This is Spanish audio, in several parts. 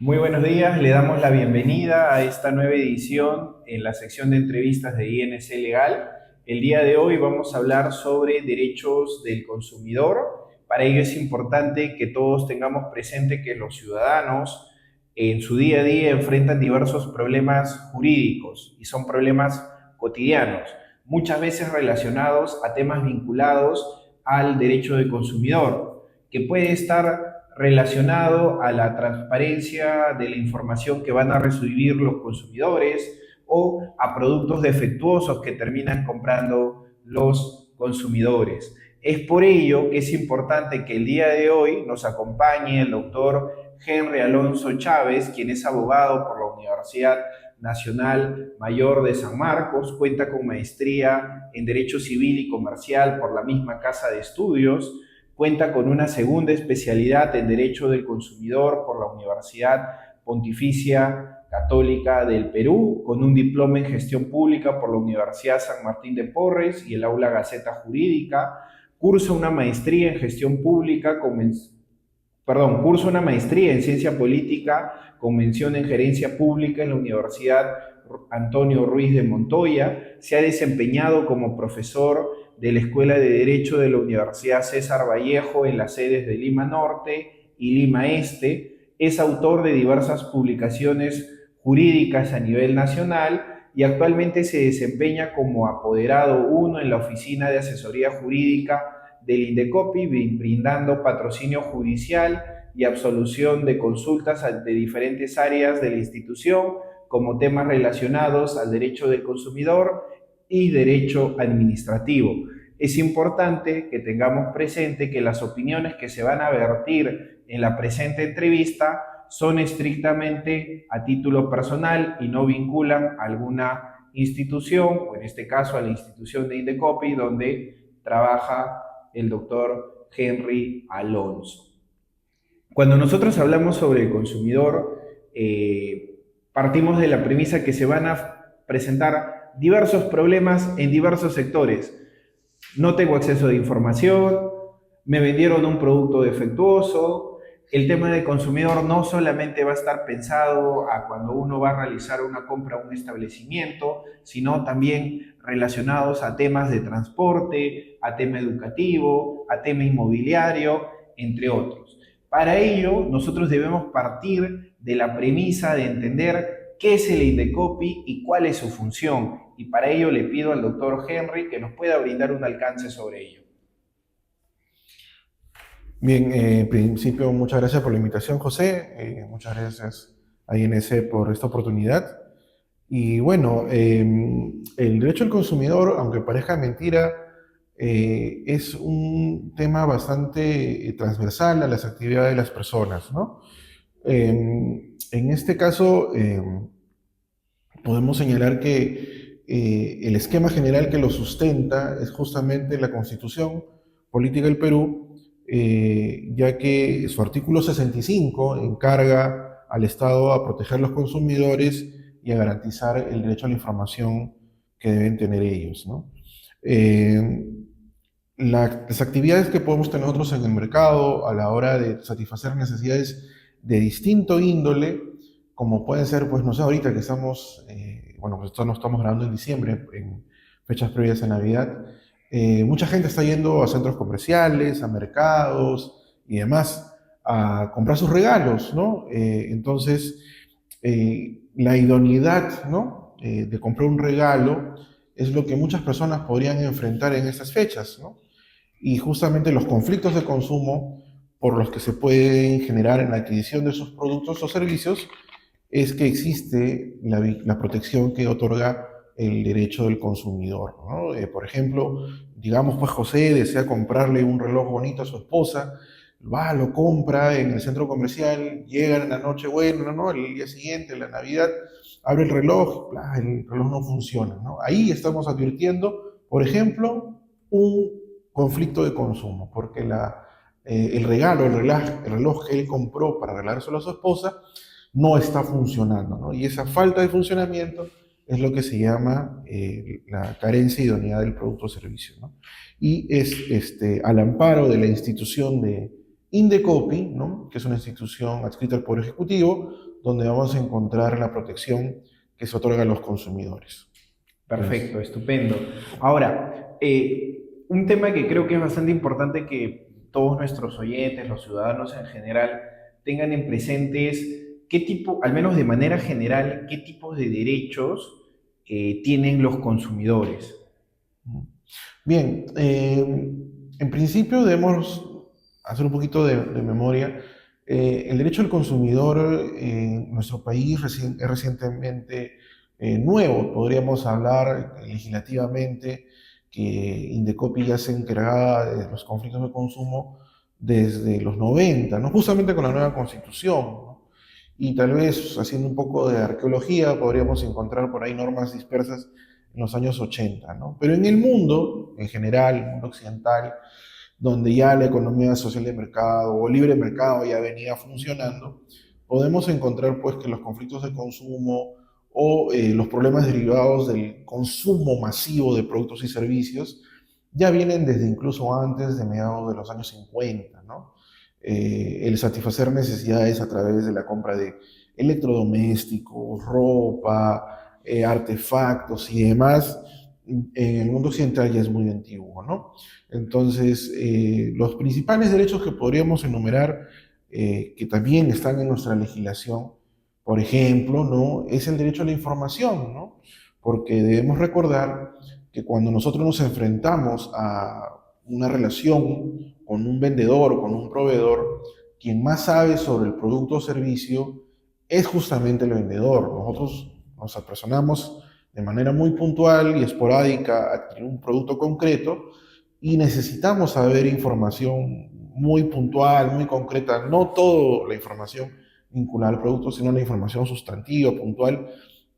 Muy buenos días, le damos la bienvenida a esta nueva edición en la sección de entrevistas de INC Legal. El día de hoy vamos a hablar sobre derechos del consumidor. Para ello es importante que todos tengamos presente que los ciudadanos en su día a día enfrentan diversos problemas jurídicos y son problemas cotidianos, muchas veces relacionados a temas vinculados al derecho del consumidor, que puede estar relacionado a la transparencia de la información que van a recibir los consumidores o a productos defectuosos que terminan comprando los consumidores. Es por ello que es importante que el día de hoy nos acompañe el doctor Henry Alonso Chávez, quien es abogado por la Universidad Nacional Mayor de San Marcos, cuenta con maestría en Derecho Civil y Comercial por la misma Casa de Estudios. Cuenta con una segunda especialidad en Derecho del Consumidor por la Universidad Pontificia Católica del Perú, con un diploma en Gestión Pública por la Universidad San Martín de Porres y el Aula Gaceta Jurídica. Cursa una maestría en Gestión Pública, cursa una maestría en Ciencia Política con mención en Gerencia Pública en la Universidad Antonio Ruiz de Montoya. Se ha desempeñado como profesor de la Escuela de Derecho de la Universidad César Vallejo en las sedes de Lima Norte y Lima Este. Es autor de diversas publicaciones jurídicas a nivel nacional y actualmente se desempeña como apoderado 1 en la Oficina de Asesoría Jurídica del Indecopi, brindando patrocinio judicial y absolución de consultas de diferentes áreas de la institución, como temas relacionados al derecho del consumidor y derecho administrativo. Es importante que tengamos presente que las opiniones que se van a vertir en la presente entrevista son estrictamente a título personal y no vinculan a alguna institución, o en este caso a la institución de Indecopi, donde trabaja el doctor Henry Alonso. Cuando nosotros hablamos sobre el consumidor, partimos de la premisa que se van a presentar diversos problemas en diversos sectores. No tengo acceso a información, me vendieron un producto defectuoso. El tema del consumidor no solamente va a estar pensado a cuando uno va a realizar una compra a un establecimiento, sino también relacionados a temas de transporte, a tema educativo, a tema inmobiliario, entre otros. Para ello, nosotros debemos partir de la premisa de entender qué es el Indecopi y cuál es su función. Y para ello le pido al doctor Henry que nos pueda brindar un alcance sobre ello. Bien, en principio, muchas gracias por la invitación, José. Muchas gracias a INC por esta oportunidad. Y bueno, el derecho al consumidor, aunque parezca mentira, es un tema bastante transversal a las actividades de las personas, ¿no? En este caso, podemos señalar que el esquema general que lo sustenta es justamente la Constitución Política del Perú, ya que su artículo 65 encarga al Estado a proteger a los consumidores y a garantizar el derecho a la información que deben tener ellos, ¿no? Eh, las actividades que podemos tener nosotros en el mercado a la hora de satisfacer necesidades de distinto índole, como pueden ser, pues no sé, ahorita que estamos, bueno, pues esto no estamos grabando en diciembre, en fechas previas a Navidad, mucha gente está yendo a centros comerciales, a mercados y demás, a comprar sus regalos, ¿no? Entonces, la idoneidad, ¿no? De comprar un regalo es lo que muchas personas podrían enfrentar en estas fechas, ¿no? Y justamente los conflictos de consumo por los que se pueden generar en la adquisición de esos productos o servicios es que existe la protección que otorga el derecho del consumidor, ¿no? Por ejemplo, digamos, pues José desea comprarle un reloj bonito a su esposa, va, lo compra en el centro comercial, llega en la noche buena, ¿no? El día siguiente, la Navidad, abre el reloj, bla, el reloj no funciona, ¿no? Ahí estamos advirtiendo, por ejemplo, un conflicto de consumo, porque el regalo, el reloj que él compró para regalárselo a su esposa, no está funcionando, ¿no? Y esa falta de funcionamiento es lo que se llama la carencia de idoneidad del producto o servicio, ¿no? Y es al amparo de la institución de Indecopi, ¿no? Que es una institución adscrita al Poder Ejecutivo, donde vamos a encontrar la protección que se otorga a los consumidores. Perfecto, estupendo. Ahora, un tema que creo que es bastante importante que todos nuestros oyentes, los ciudadanos en general, tengan en presente es qué tipo, al menos de manera general, qué tipos de derechos tienen los consumidores. Bien, en principio debemos hacer un poquito de memoria. El derecho del consumidor en nuestro país es recientemente nuevo. Podríamos hablar legislativamente que Indecopi ya se encargaba de los conflictos de consumo desde los 90, ¿no? Justamente con la nueva constitución, ¿no? Y tal vez haciendo un poco de arqueología podríamos encontrar por ahí normas dispersas en los años 80, ¿no? Pero en el mundo, en general, el mundo occidental, donde ya la economía social de mercado o libre mercado ya venía funcionando, podemos encontrar pues que los conflictos de consumo o los problemas derivados del consumo masivo de productos y servicios ya vienen desde incluso antes de mediados de los años 50, ¿no? El satisfacer necesidades a través de la compra de electrodomésticos, ropa, artefactos y demás, en el mundo occidental ya es muy antiguo, ¿no? Entonces, los principales derechos que podríamos enumerar, que también están en nuestra legislación, por ejemplo, ¿no? Es el derecho a la información, ¿no? Porque debemos recordar que cuando nosotros nos enfrentamos a una relación con un vendedor o con un proveedor, quien más sabe sobre el producto o servicio es justamente el vendedor. Nosotros nos apersonamos de manera muy puntual y esporádica a adquirir un producto concreto y necesitamos saber información muy puntual, muy concreta, no toda la información vinculada al producto, sino la información sustantiva, puntual,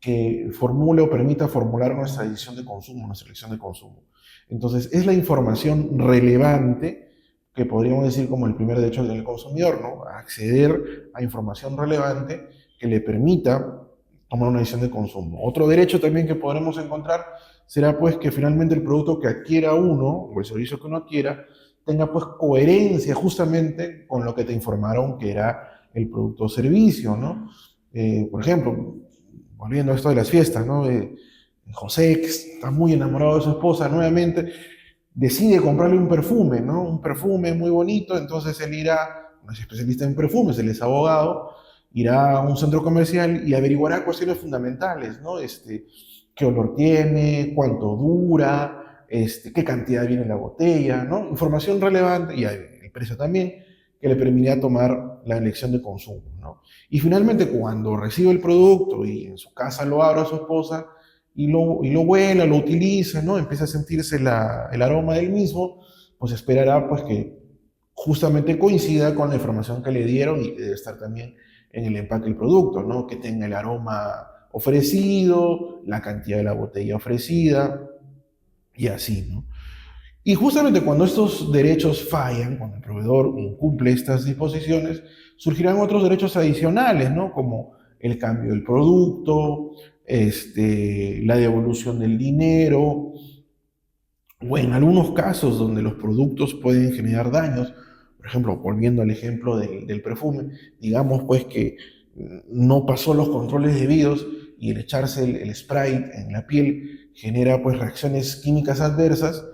que formule o permita formular nuestra decisión de consumo, nuestra elección de consumo. Entonces, es la información relevante que podríamos decir como el primer derecho del consumidor, ¿no? Acceder a información relevante que le permita tomar una decisión de consumo. Otro derecho también que podremos encontrar será pues que finalmente el producto que adquiera uno o el servicio que uno adquiera tenga pues coherencia justamente con lo que te informaron que era el producto o servicio, ¿no? Por ejemplo, volviendo a esto de las fiestas, ¿no? José, que está muy enamorado de su esposa, nuevamente decide comprarle un perfume, ¿no? Un perfume muy bonito, entonces él irá, no es especialista en perfumes, él es abogado, irá a un centro comercial y averiguará cuestiones fundamentales, ¿no? Qué olor tiene, cuánto dura, qué cantidad viene en la botella, ¿no? Información relevante y el precio también, que le permitirá tomar la elección de consumo, ¿no? Y finalmente, cuando recibe el producto y en su casa lo abra a su esposa y lo huela, lo utiliza, ¿no? Empieza a sentirse el aroma del mismo, pues esperará pues que justamente coincida con la información que le dieron y que debe estar también en el empaque del producto, ¿no? Que tenga el aroma ofrecido, la cantidad de la botella ofrecida y así, ¿no? Y justamente cuando estos derechos fallan, cuando el proveedor incumple estas disposiciones, surgirán otros derechos adicionales, ¿no? Como el cambio del producto, la devolución del dinero, o en algunos casos donde los productos pueden generar daños, por ejemplo, volviendo al ejemplo del perfume, digamos pues que no pasó los controles debidos y el echarse el spray en la piel genera pues reacciones químicas adversas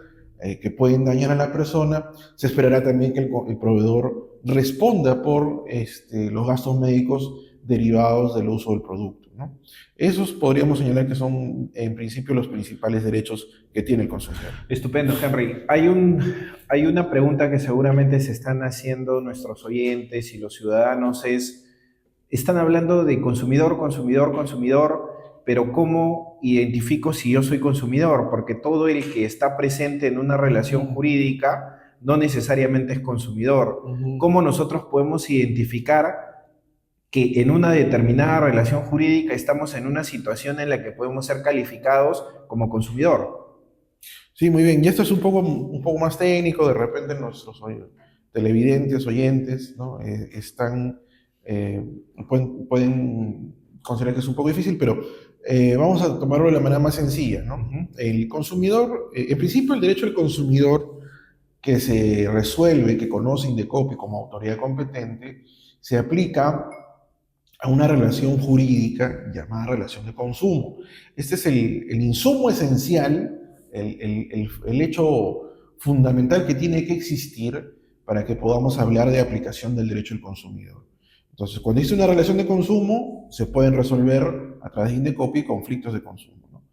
que pueden dañar a la persona, se esperará también que el proveedor responda por los gastos médicos derivados del uso del producto, ¿no? Esos podríamos señalar que son en principio los principales derechos que tiene el consumidor. Estupendo, Henry. Hay una pregunta que seguramente se están haciendo nuestros oyentes y los ciudadanos están hablando de consumidor, consumidor, consumidor, pero ¿cómo identifico si yo soy consumidor? Porque todo el que está presente en una relación jurídica no necesariamente es consumidor. Ujú. ¿Cómo nosotros podemos identificar que en una determinada relación jurídica estamos en una situación en la que podemos ser calificados como consumidor? Sí, muy bien. Y esto es un poco más técnico, de repente nuestros televidentes, oyentes, ¿no? Eh, pueden considerar que es un poco difícil, pero vamos a tomarlo de la manera más sencilla, ¿no? Ujú. El consumidor, en principio el derecho del consumidor que se resuelve, que conoce Indecopi como autoridad competente, se aplica a una relación jurídica llamada relación de consumo. Este es el insumo esencial, el hecho fundamental que tiene que existir para que podamos hablar de aplicación del derecho del consumidor. Entonces, cuando existe una relación de consumo, se pueden resolver a través de Indecopi conflictos de consumo, ¿no?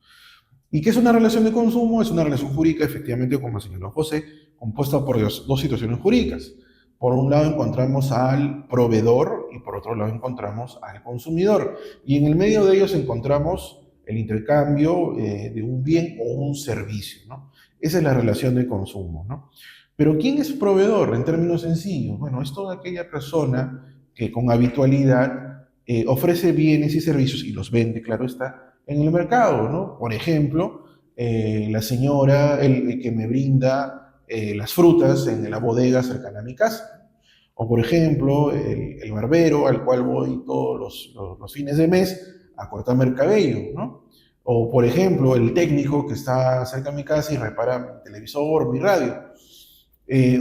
¿Y qué es una relación de consumo? Es una relación jurídica, efectivamente, como señaló José, compuesta por dos situaciones jurídicas. Por un lado encontramos al proveedor y por otro lado encontramos al consumidor. Y en el medio de ellos encontramos el intercambio de un bien o un servicio, ¿no? Esa es la relación de consumo, ¿no? Pero ¿quién es proveedor en términos sencillos? Bueno, es toda aquella persona que con habitualidad ofrece bienes y servicios y los vende, claro está, en el mercado, ¿no? Por ejemplo, la señora el que me brinda las frutas en la bodega cercana a mi casa. O por ejemplo, el barbero al cual voy todos los fines de mes a cortarme el cabello, ¿no? O por ejemplo, el técnico que está cerca de mi casa y repara mi televisor, mi radio.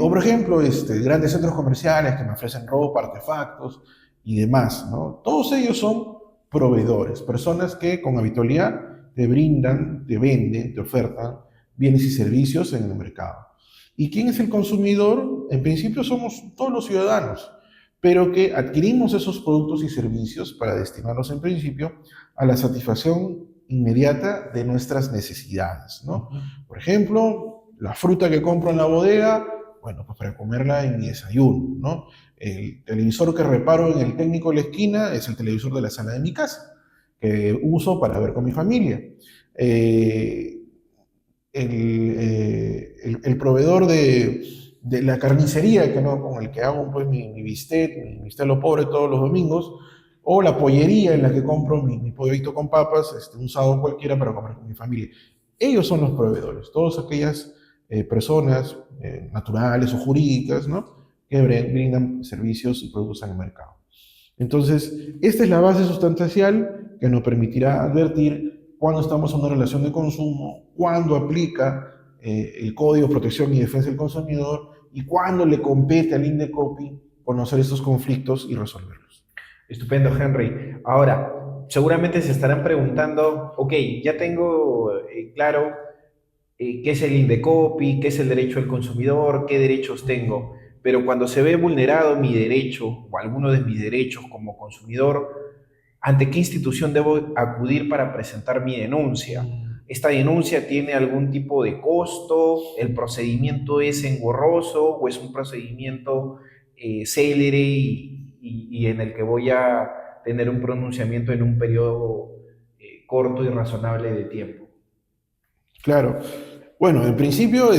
O por ejemplo, grandes centros comerciales que me ofrecen ropa, artefactos y demás, ¿no? Todos ellos son proveedores, personas que con habitualidad te brindan, te venden, te ofertan bienes y servicios en el mercado. ¿Y quién es el consumidor? En principio somos todos los ciudadanos, pero que adquirimos esos productos y servicios para destinarlos en principio a la satisfacción inmediata de nuestras necesidades, ¿no? Por ejemplo, la fruta que compro en la bodega, bueno, pues para comerla en mi desayuno, ¿no? El televisor que reparo en el técnico de la esquina es el televisor de la sala de mi casa, que uso para ver con mi familia. Eh, el proveedor de la carnicería que no, con el que hago pues, mi bistec, mi bistec lo pobre todos los domingos, o la pollería en la que compro mi pollito con papas, un sábado cualquiera para comer con mi familia. Ellos son los proveedores, todas aquellas personas naturales o jurídicas, ¿no? Que brindan servicios y productos en el mercado. Entonces, esta es la base sustancial que nos permitirá advertir cuándo estamos en una relación de consumo, cuándo aplica el Código de Protección y Defensa del Consumidor y cuándo le compete al Indecopi conocer estos conflictos y resolverlos. Estupendo, Henry. Ahora, seguramente se estarán preguntando, ok, ya tengo claro qué es el Indecopi, qué es el derecho del consumidor, qué derechos tengo, pero cuando se ve vulnerado mi derecho o alguno de mis derechos como consumidor, ¿ante qué institución debo acudir para presentar mi denuncia? ¿Esta denuncia tiene algún tipo de costo? ¿El procedimiento es engorroso o es un procedimiento célere y en el que voy a tener un pronunciamiento en un periodo corto y razonable de tiempo? Claro. Bueno, en principio,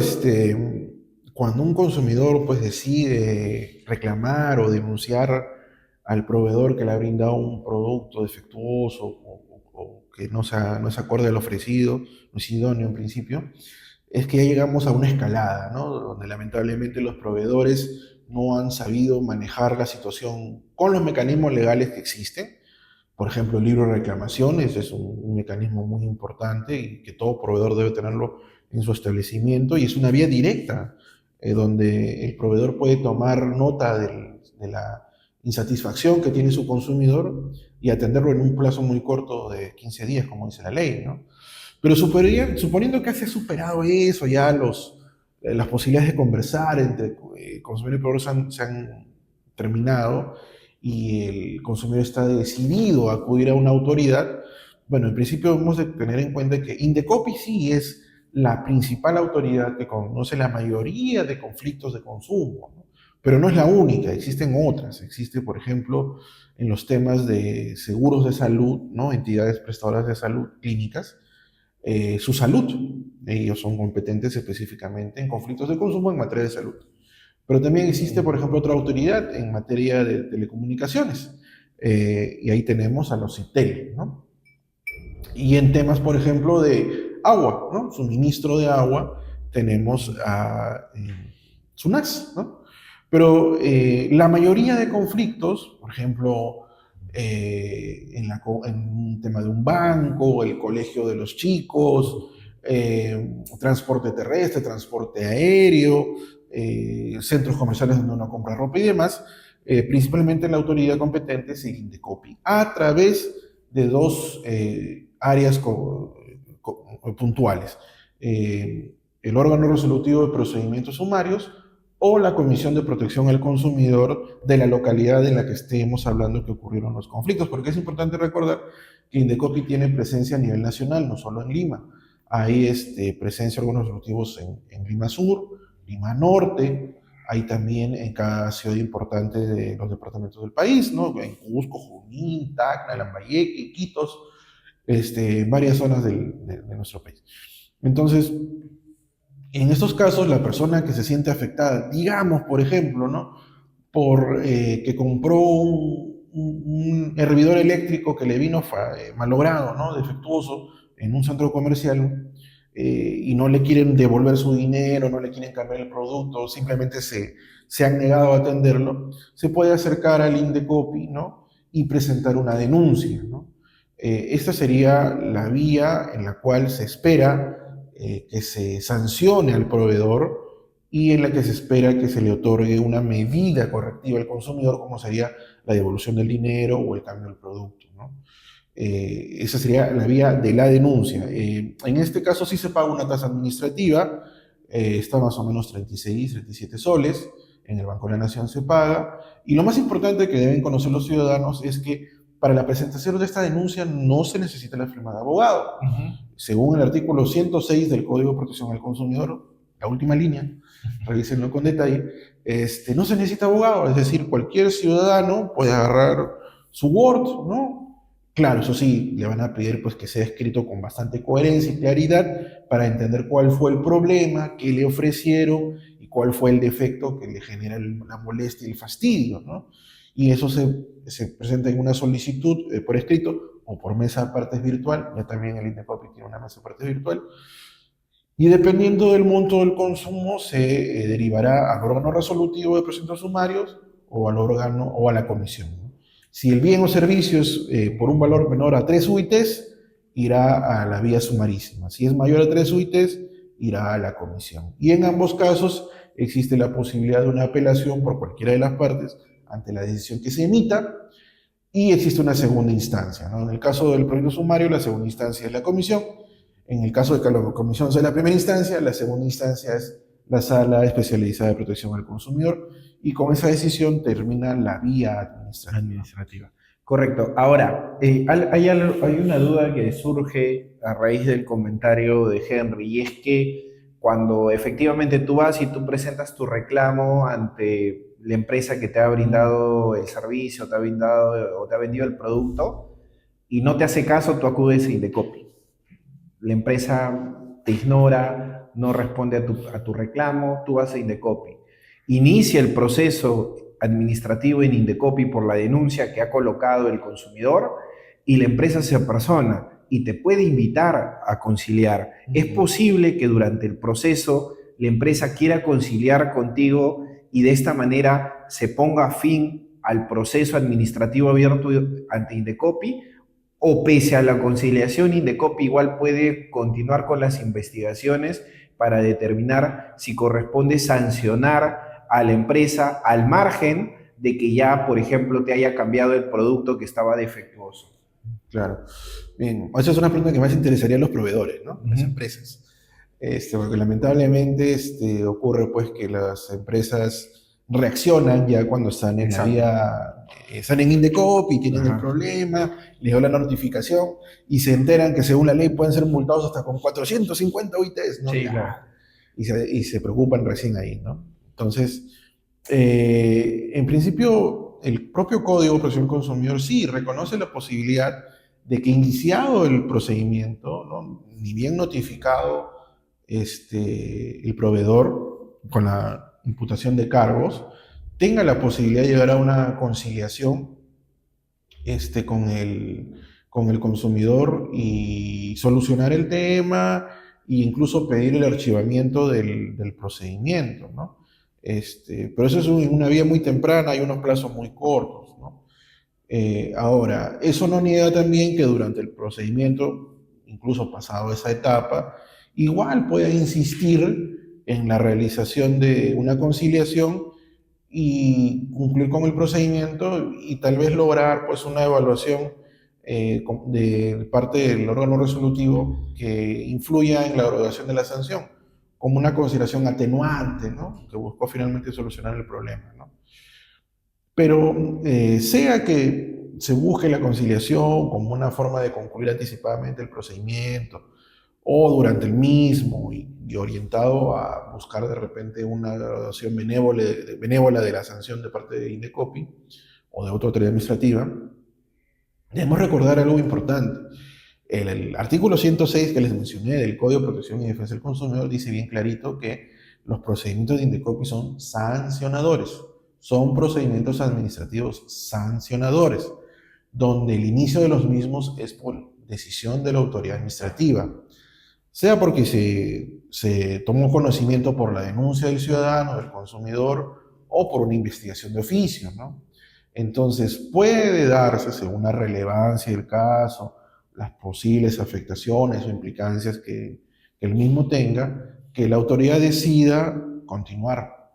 cuando un consumidor pues, decide reclamar o denunciar al proveedor que le ha brindado un producto defectuoso o que no es acorde al ofrecido, no es idóneo en principio, es que ya llegamos a una escalada, ¿no? Donde lamentablemente los proveedores no han sabido manejar la situación con los mecanismos legales que existen. Por ejemplo, el libro de reclamaciones es un mecanismo muy importante y que todo proveedor debe tenerlo en su establecimiento y es una vía directa donde el proveedor puede tomar nota de la insatisfacción que tiene su consumidor y atenderlo en un plazo muy corto de 15 días, como dice la ley, ¿no? Pero suponiendo que se ha superado eso, ya las posibilidades de conversar entre consumidor y proveedor se han terminado, y el consumidor está decidido a acudir a una autoridad, bueno, en principio hemos de tener en cuenta que Indecopi sí es la principal autoridad que conoce la mayoría de conflictos de consumo, ¿no? Pero no es la única, existen otras. Existe, por ejemplo, en los temas de seguros de salud, ¿no? Entidades prestadoras de salud, clínicas, su salud. Ellos son competentes específicamente en conflictos de consumo en materia de salud. Pero también existe, por ejemplo, otra autoridad en materia de telecomunicaciones. Y ahí tenemos a los CITEL, ¿no? Y en temas, por ejemplo, de agua, ¿no? Suministro de agua, tenemos a SUNAS, ¿no? Pero la mayoría de conflictos, por ejemplo, en un tema de un banco, el colegio de los chicos, transporte terrestre, transporte aéreo, centros comerciales donde uno compra ropa y demás, principalmente la autoridad competente es el INDECOPI, a través de dos áreas puntuales. El órgano resolutivo de procedimientos sumarios o la Comisión de Protección al Consumidor de la localidad en la que estemos hablando que ocurrieron los conflictos, porque es importante recordar que INDECOPI tiene presencia a nivel nacional, no solo en Lima. Hay presencia de órganos resolutivos en Lima Sur, Lima Norte, hay también en cada ciudad importante de los departamentos del país, ¿no? En Cusco, Junín, Tacna, Lambayeque, Iquitos, en varias zonas de nuestro país. Entonces, en estos casos, la persona que se siente afectada, digamos, por ejemplo, ¿no? Por que compró un hervidor eléctrico que le vino malogrado, ¿no? Defectuoso, en un centro comercial, y no le quieren devolver su dinero, no le quieren cambiar el producto, simplemente se han negado a atenderlo, se puede acercar al INDECOPI, ¿no? Y presentar una denuncia, ¿no? Esta sería la vía en la cual se espera que se sancione al proveedor y en la que se espera que se le otorgue una medida correctiva al consumidor, como sería la devolución del dinero o el cambio del producto, ¿no? Esa sería la vía de la denuncia. En este caso sí se paga una tasa administrativa, está más o menos 36, 37 soles, en el Banco de la Nación se paga, y lo más importante que deben conocer los ciudadanos es que para la presentación de esta denuncia no se necesita la firma de abogado. Según el artículo 106 del Código de Protección al Consumidor, la última línea, revísenlo con detalle, no se necesita abogado, es decir, cualquier ciudadano puede agarrar su Word, ¿no? Claro, eso sí, le van a pedir pues, que sea escrito con bastante coherencia y claridad para entender cuál fue el problema, qué le ofrecieron y cuál fue el defecto que le genera la molestia y el fastidio, ¿no? Y eso se presenta en una solicitud por escrito o por mesa de partes virtual, ya también el INDECOPI tiene una mesa de partes virtual, y dependiendo del monto del consumo se derivará al órgano resolutivo de procedimientos sumarios o al órgano o a la comisión, ¿no? Si el bien o servicio es por un valor menor a 3 UITs, irá a la vía sumarísima. Si es mayor a 3 UITs, irá a la comisión. Y en ambos casos existe la posibilidad de una apelación por cualquiera de las partes ante la decisión que se emita, y existe una segunda instancia, ¿no? En el caso del proyecto sumario, la segunda instancia es la comisión. En el caso de que la comisión sea la primera instancia, la segunda instancia es la Sala Especializada de Protección al Consumidor, y con esa decisión termina la vía administrativa. Correcto. Ahora, hay una duda que surge a raíz del comentario de Henry, y es que cuando efectivamente tú vas y tú presentas tu reclamo ante la empresa que te ha brindado el servicio, te ha brindado o te ha vendido el producto, y no te hace caso, tú acudes a Indecopi. La empresa te ignora, no responde a tu reclamo, tú vas a Indecopi. Inicia el proceso administrativo en Indecopi por la denuncia que ha colocado el consumidor, y la empresa se apersona y te puede invitar a conciliar. Es posible que durante el proceso la empresa quiera conciliar contigo y de esta manera se ponga fin al proceso administrativo abierto ante Indecopi, o pese a la conciliación, Indecopi igual puede continuar con las investigaciones para determinar si corresponde sancionar a la empresa al margen de que ya, por ejemplo, te haya cambiado el producto que estaba defectuoso. Claro. Bien, esa es una pregunta que más interesaría a los proveedores, ¿no? Las empresas. Porque lamentablemente ocurre pues que las empresas reaccionan ya cuando están en la vía, están en Indecopi, tienen el problema, les da la notificación y se enteran que según la ley pueden ser multados hasta con 450 UITs, ¿no? Sí, claro. Y se preocupan recién ahí, ¿no? Entonces, en principio, el propio Código de Protección del Consumidor sí reconoce la posibilidad de que iniciado el procedimiento, ¿no? Ni bien notificado el proveedor con la imputación de cargos, tenga la posibilidad de llegar a una conciliación con el consumidor y solucionar el tema e incluso pedir el archivamiento del procedimiento, ¿no? Pero eso es una vía muy temprana, hay unos plazos muy cortos, ¿no? Ahora, eso no niega también que durante el procedimiento, incluso pasado esa etapa, igual pueda insistir en la realización de una conciliación y cumplir con el procedimiento y tal vez lograr pues una evaluación de parte del órgano resolutivo que influya en la erogación de la sanción, como una consideración atenuante, ¿no? Que buscó finalmente solucionar el problema, ¿no? Pero sea que se busque la conciliación como una forma de concluir anticipadamente el procedimiento o durante el mismo y orientado a buscar de repente una graduación benévola de la sanción de parte de Indecopi o de otra autoridad administrativa, debemos recordar algo importante. El artículo 106 que les mencioné del Código de Protección y Defensa del Consumidor dice bien clarito que los procedimientos de Indecopi son sancionadores, son procedimientos administrativos sancionadores, donde el inicio de los mismos es por decisión de la autoridad administrativa, sea porque se tomó conocimiento por la denuncia del ciudadano, del consumidor, o por una investigación de oficio, ¿no? Entonces, puede darse, según la relevancia del caso, las posibles afectaciones o implicancias que el mismo tenga, que la autoridad decida continuar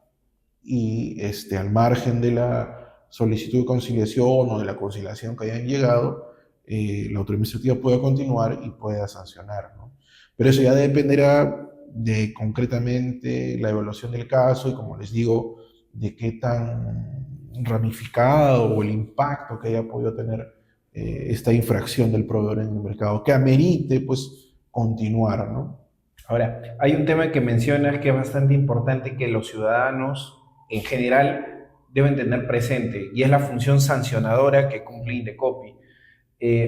y al margen de la solicitud de conciliación o de la conciliación que hayan llegado, la autoridad administrativa pueda continuar y pueda sancionar, ¿no? Pero eso ya dependerá de concretamente la evaluación del caso y, como les digo, de qué tan ramificado o el impacto que haya podido tener esta infracción del proveedor en el mercado, que amerite pues continuar, ¿no? Ahora, hay un tema que mencionas que es bastante importante que los ciudadanos en general deben tener presente y es la función sancionadora que cumple Indecopi.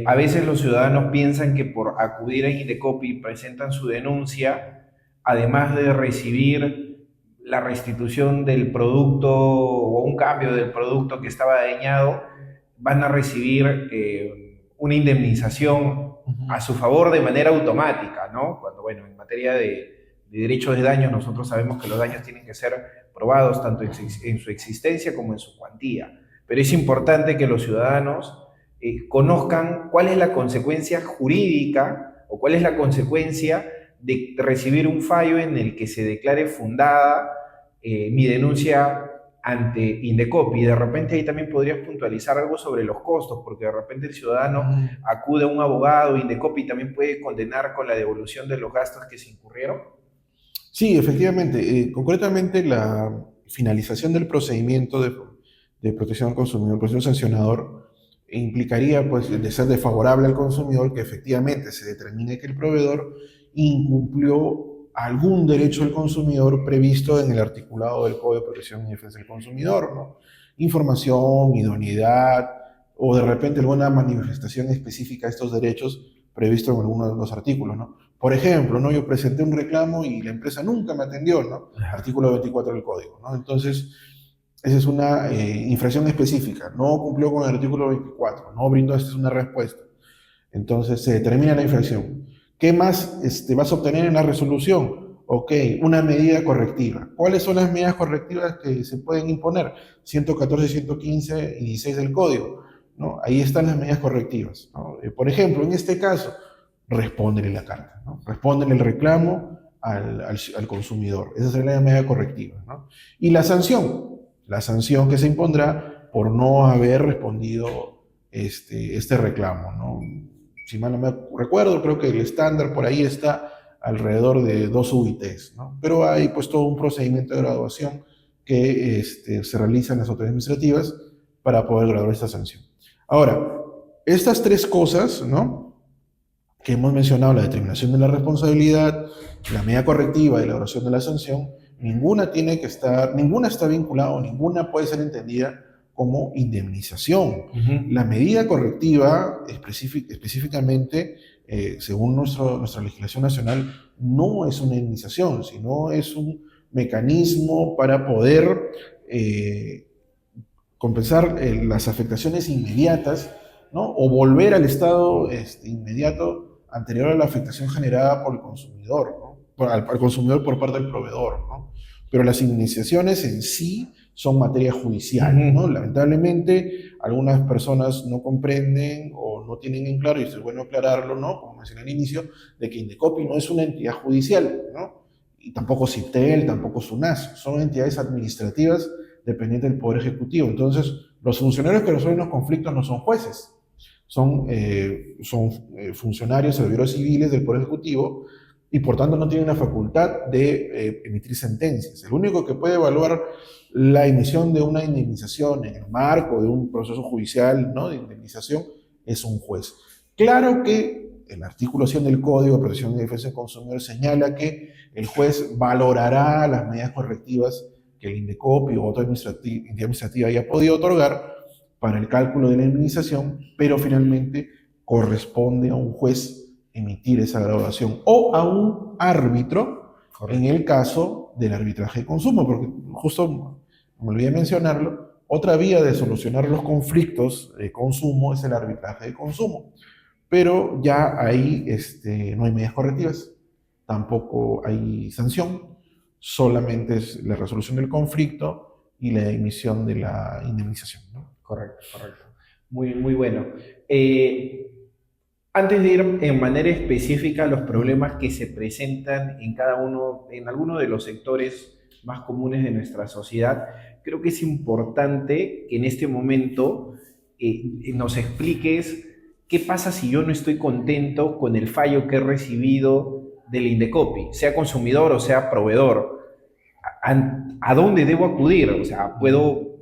A veces los ciudadanos piensan que por acudir a Indecopi presentan su denuncia, además de recibir la restitución del producto o un cambio del producto que estaba dañado, van a recibir una indemnización a su favor de manera automática, ¿no? Cuando, bueno, en materia de derechos de daños nosotros sabemos que los daños tienen que ser probados tanto en su existencia como en su cuantía. Pero es importante que los ciudadanos conozcan cuál es la consecuencia jurídica o cuál es la consecuencia de recibir un fallo en el que se declare fundada mi denuncia ante Indecopi. Y de repente ahí también podrías puntualizar algo sobre los costos, porque de repente el ciudadano acude a un abogado, Indecopi también puede condenar con la devolución de los gastos que se incurrieron. Sí, efectivamente. Concretamente, la finalización del procedimiento de protección al consumidor, el proceso sancionador, implicaría, pues, de ser desfavorable al consumidor, que efectivamente se determine que el proveedor incumplió algún derecho del consumidor previsto en el articulado del Código de Protección y Defensa del Consumidor, ¿no? Información, idoneidad, o de repente alguna manifestación específica de estos derechos previstos en alguno de los artículos, ¿no? Por ejemplo, ¿no? Yo presenté un reclamo y la empresa nunca me atendió, ¿no? Artículo 24 del Código, ¿no? Entonces, esa es una infracción específica. No cumplió con el artículo 24, no brindó una respuesta. Entonces, se determina la infracción. ¿Qué más vas a obtener en la resolución? Ok, una medida correctiva. ¿Cuáles son las medidas correctivas que se pueden imponer? 114, 115 y 16 del Código, ¿no? Ahí están las medidas correctivas, ¿no? Por ejemplo, en este caso, respóndele la carta, ¿no? Respóndele el reclamo al consumidor. Esa sería la medida correctiva, ¿no? Y la sanción que se impondrá por no haber respondido este reclamo, ¿no? Si mal no me recuerdo, creo que el estándar por ahí está alrededor de 2 UITs, ¿no? Pero hay pues todo un procedimiento de graduación que se realiza en las autoridades administrativas para poder graduar esta sanción. Ahora, estas tres cosas, ¿no?, que hemos mencionado, la determinación de la responsabilidad, la medida correctiva y la graduación de la sanción, ninguna está vinculada o ninguna puede ser entendida como indemnización. La medida correctiva, específicamente, según nuestra legislación nacional, no es una indemnización, sino es un mecanismo para poder compensar las afectaciones inmediatas, ¿no? O volver al estado inmediato anterior a la afectación generada por el consumidor, ¿no? Al consumidor por parte del proveedor, ¿no? Pero las indemnizaciones en sí son materia judicial, ¿no? Lamentablemente, algunas personas no comprenden o no tienen en claro, y es bueno aclararlo, ¿no?, como mencioné al inicio, de que Indecopi no es una entidad judicial, ¿no? Y tampoco CIPTEL, tampoco SUNAS, son entidades administrativas dependiente del Poder Ejecutivo. Entonces, los funcionarios que resuelven los conflictos no son jueces, son funcionarios, servidores civiles del Poder Ejecutivo, y por tanto no tienen la facultad de emitir sentencias. El único que puede evaluar la emisión de una indemnización en el marco de un proceso judicial, ¿no?, de indemnización es un juez. Claro que el artículo 100 del Código de Protección y Defensa del Consumidor señala que el juez valorará las medidas correctivas que el INDECOPI o otra entidad administrativa haya podido otorgar para el cálculo de la indemnización, pero finalmente corresponde a un juez emitir esa graduación o a un árbitro. Correcto. En el caso del arbitraje de consumo, porque justo me olvidé mencionarlo, otra vía de solucionar los conflictos de consumo es el arbitraje de consumo, pero ya ahí no hay medidas correctivas, tampoco hay sanción, solamente es la resolución del conflicto y la emisión de la indemnización, ¿no? Correcto, correcto. Muy, muy bueno. Antes de ir en manera específica a los problemas que se presentan en alguno de los sectores más comunes de nuestra sociedad, creo que es importante que en este momento nos expliques qué pasa si yo no estoy contento con el fallo que he recibido del Indecopi, sea consumidor o sea proveedor. ¿A dónde debo acudir? O sea,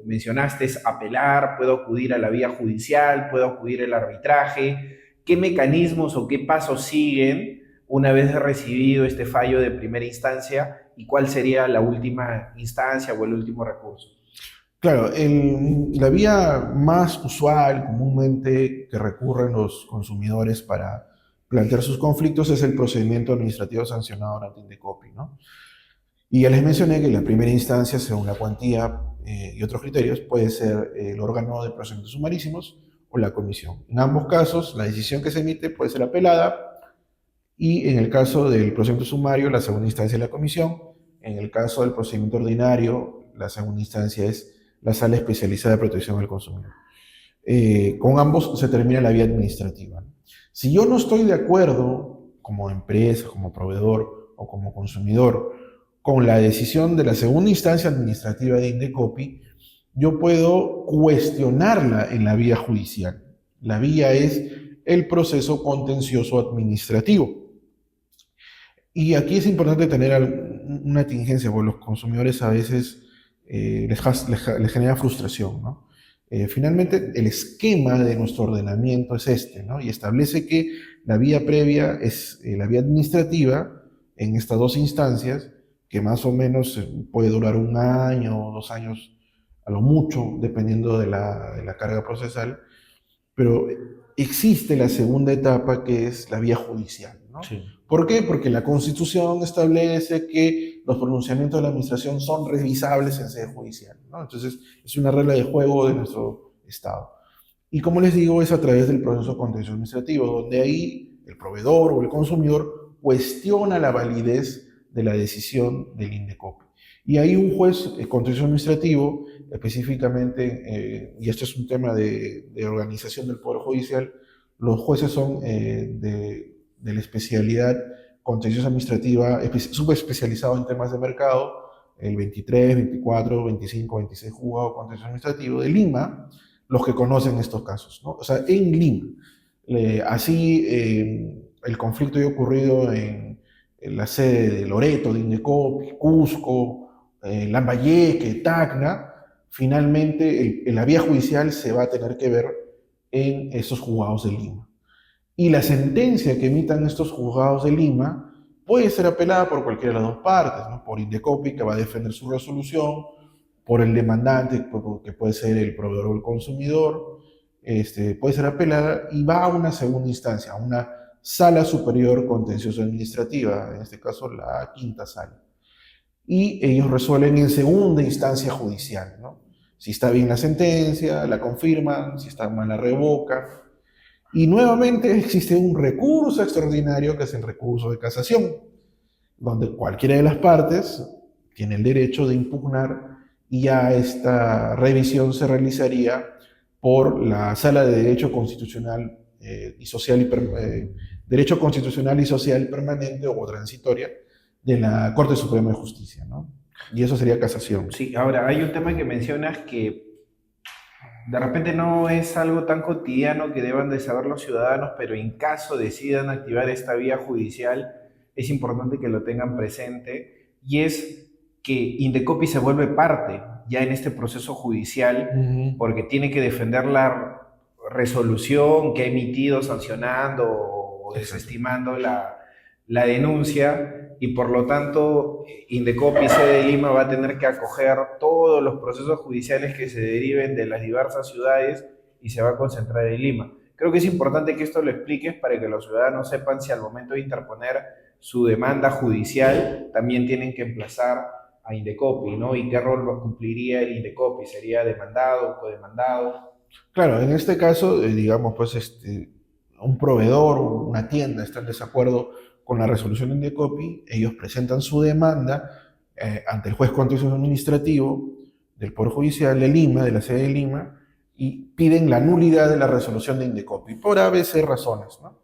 mencionaste apelar, puedo acudir a la vía judicial, puedo acudir al arbitraje. ¿Qué mecanismos o qué pasos siguen una vez recibido este fallo de primera instancia y cuál sería la última instancia o el último recurso? Claro, la vía más usual, comúnmente que recurren los consumidores para plantear sus conflictos es el procedimiento administrativo sancionado ante Indecopi, ¿no? Y ya les mencioné que la primera instancia, según la cuantía y otros criterios, puede ser el órgano de procedimientos sumarísimos o la comisión. En ambos casos, la decisión que se emite puede ser apelada y en el caso del procedimiento sumario, la segunda instancia es la comisión. En el caso del procedimiento ordinario, la segunda instancia es la Sala Especializada de Protección al Consumidor. Con ambos se termina la vía administrativa. Si yo no estoy de acuerdo como empresa, como proveedor o como consumidor con la decisión de la segunda instancia administrativa de Indecopi, yo puedo cuestionarla en la vía judicial. La vía es el proceso contencioso administrativo. Y aquí es importante tener una tingencia, porque los consumidores a veces les genera frustración, ¿no? Finalmente, el esquema de nuestro ordenamiento es ¿no? Y establece que la vía previa es la vía administrativa en estas dos instancias, que más o menos puede durar 1 año o 2 años, a lo mucho, dependiendo de la carga procesal, pero existe la segunda etapa que es la vía judicial, ¿no? Sí. ¿Por qué? Porque la Constitución establece que los pronunciamientos de la administración son revisables en sede judicial, ¿no? Entonces, es una regla de juego de nuestro Estado. Y como les digo, es a través del proceso contencioso administrativo, donde ahí el proveedor o el consumidor cuestiona la validez de la decisión del Indecopi. Y ahí un juez contencioso administrativo, específicamente, y esto es un tema de organización del Poder Judicial, los jueces son de la especialidad contenciosa administrativa, subespecializado en temas de mercado, el 23, 24, 25, 26 juzgado contencioso administrativo de Lima, los que conocen estos casos, ¿no? O sea, en Lima. Así, el conflicto ha ocurrido en la sede de Loreto, de Indecopi, Cusco, Lambayeque, Tacna. Finalmente, en la vía judicial se va a tener que ver en esos juzgados de Lima. Y la sentencia que emitan estos juzgados de Lima puede ser apelada por cualquiera de las dos partes, ¿no? Por Indecopi, que va a defender su resolución, por el demandante, que puede ser el proveedor o el consumidor, puede ser apelada y va a una segunda instancia, a una Sala Superior Contencioso Administrativa, en este caso la quinta sala. Y ellos resuelven en segunda instancia judicial, ¿no? Si está bien la sentencia, la confirman, si está mal la revocan. Y nuevamente existe un recurso extraordinario que es el recurso de casación, donde cualquiera de las partes tiene el derecho de impugnar y ya esta revisión se realizaría por la Sala de Derecho Constitucional y Social Derecho Constitucional y Social Permanente o transitoria de la Corte Suprema de Justicia, ¿no? y eso sería casación. Sí, ahora hay un tema que mencionas que de repente no es algo tan cotidiano que deban de saber los ciudadanos, pero en caso decidan activar esta vía judicial, es importante que lo tengan presente, y es que Indecopi se vuelve parte ya en este proceso judicial Ujú. porque tiene que defender la resolución que ha emitido sancionando o Exacto. desestimando la denuncia, y por lo tanto Indecopi sede de Lima va a tener que acoger todos los procesos judiciales que se deriven de las diversas ciudades y se va a concentrar en Lima. Creo que es importante que esto lo expliques para que los ciudadanos sepan si al momento de interponer su demanda judicial también tienen que emplazar a Indecopi, ¿no? Y qué rol cumpliría el Indecopi, ¿sería demandado, codemandado? Claro, en este caso, digamos, pues un proveedor o una tienda está en desacuerdo con la resolución de Indecopi, ellos presentan su demanda ante el juez contencioso administrativo del Poder Judicial de Lima, de la sede de Lima, y piden la nulidad de la resolución de Indecopi, por ABC razones, ¿no?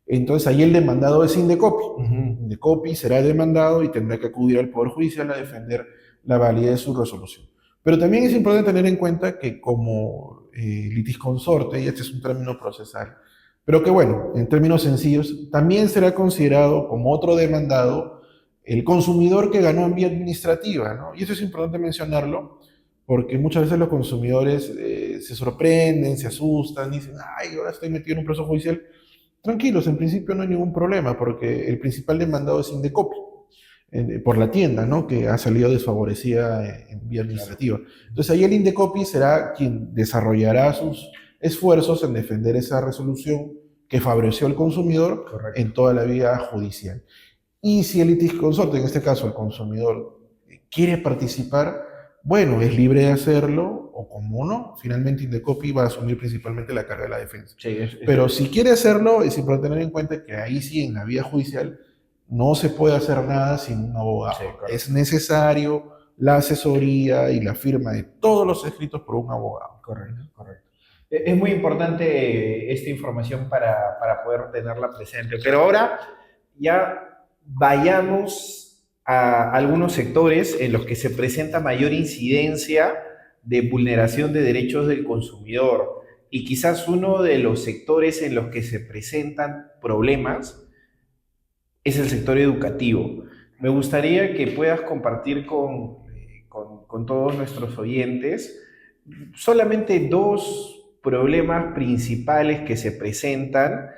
Entonces ahí el demandado es Indecopi. Ujú. Indecopi será demandado y tendrá que acudir al Poder Judicial a defender la validez de su resolución. Pero también es importante tener en cuenta que como litis consorte, y este es un término procesal, pero que bueno, en términos sencillos, también será considerado como otro demandado el consumidor que ganó en vía administrativa, ¿no? Y eso es importante mencionarlo porque muchas veces los consumidores se sorprenden, se asustan, dicen, ay, ahora estoy metido en un proceso judicial. Tranquilos, en principio no hay ningún problema porque el principal demandado es Indecopi por la tienda, ¿no? Que ha salido desfavorecida en vía Claro, administrativa. Entonces ahí el Indecopi será quien desarrollará sus esfuerzos en defender esa resolución que favoreció al consumidor correcto. en toda la vía judicial. Y si el litisconsorte, en este caso el consumidor, quiere participar, bueno, es libre de hacerlo, o como no, finalmente Indecopi va a asumir principalmente la carga de la defensa. Sí, Pero si quiere hacerlo, es importante tener en cuenta que ahí sí, en la vía judicial, no se puede hacer nada sin un sí, abogado. Es correcto. necesario la asesoría y la firma de todos los escritos por un abogado. Correcto, correcto. Es muy importante esta información para poder tenerla presente. Pero ahora ya vayamos a algunos sectores en los que se presenta mayor incidencia de vulneración de derechos del consumidor. Y quizás uno de los sectores en los que se presentan problemas es el sector educativo. Me gustaría que puedas compartir con todos nuestros oyentes solamente dos problemas principales que se presentan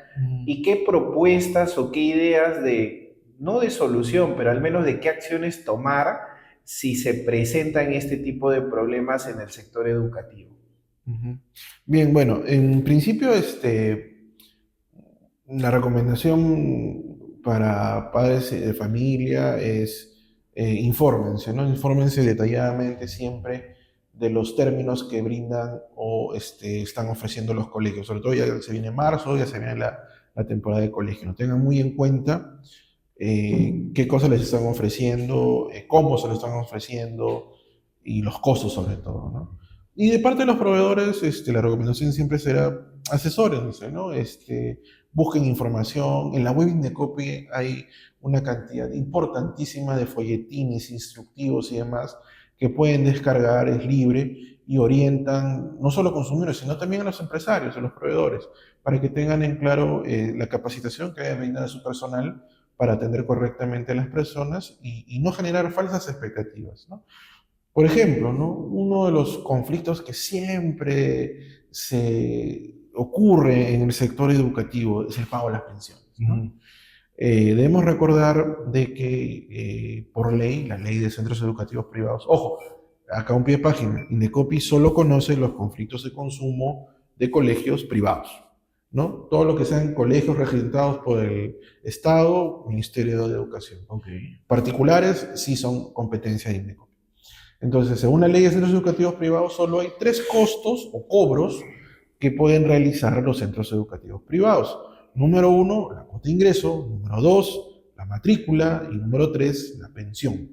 y qué propuestas o qué ideas de, no de solución, pero al menos de qué acciones tomar si se presentan este tipo de problemas en el sector educativo. Ujú. Bien, bueno, en principio, la recomendación para padres de familia es infórmense, ¿no? Infórmense detalladamente siempre de los términos que brindan o están ofreciendo los colegios. Sobre todo ya se viene marzo, ya se viene la temporada de colegio. ¿No? Tengan muy en cuenta qué cosas les están ofreciendo, cómo se lo están ofreciendo y los costos sobre todo, ¿no? Y de parte de los proveedores, la recomendación siempre será asesórense, ¿no? Busquen información. En la web de Copy hay una cantidad importantísima de folletines, instructivos y demás que pueden descargar, es libre y orientan no solo a consumidores, sino también a los empresarios, a los proveedores, para que tengan en claro la capacitación que debe brindar a su personal para atender correctamente a las personas y no generar falsas expectativas, ¿no? Por ejemplo, ¿no? Uno de los conflictos que siempre se ocurre en el sector educativo es el pago de las pensiones, ¿no? Ujú. Debemos recordar de que por ley, la ley de centros educativos privados, ojo, acá un pie de página, Indecopi solo conoce los conflictos de consumo de colegios privados, ¿no? Todo lo que sean colegios registrados por el Estado, Ministerio de Educación. Ok. Particulares sí son competencia de Indecopi. Entonces, según la ley de centros educativos privados, solo hay tres costos o cobros que pueden realizar los centros educativos privados. Número uno, la cuota de ingreso. Número dos, la matrícula. Y número tres, la pensión.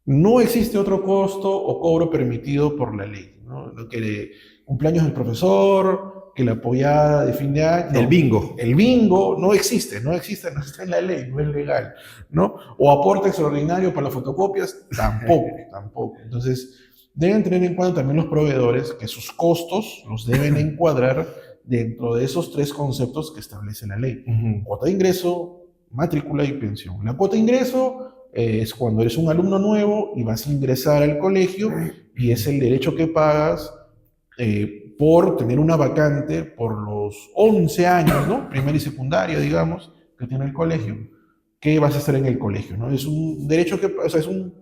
No existe otro costo o cobro permitido por la ley, ¿no? Lo que cumpleaños del profesor, que la pollada de fin de año... El bingo. El bingo no existe, no está en la ley, no es legal, ¿no? O aporte extraordinario para las fotocopias, tampoco. Entonces, deben tener en cuenta también los proveedores que sus costos los deben encuadrar dentro de esos tres conceptos que establece la ley. Cuota de ingreso, matrícula y pensión. La cuota de ingreso es cuando eres un alumno nuevo y vas a ingresar al colegio y es el derecho que pagas por tener una vacante por los 11 años, ¿no? Primaria y secundaria, digamos, que tiene el colegio, que vas a estar en el colegio, ¿no? Es un derecho que, o sea, es un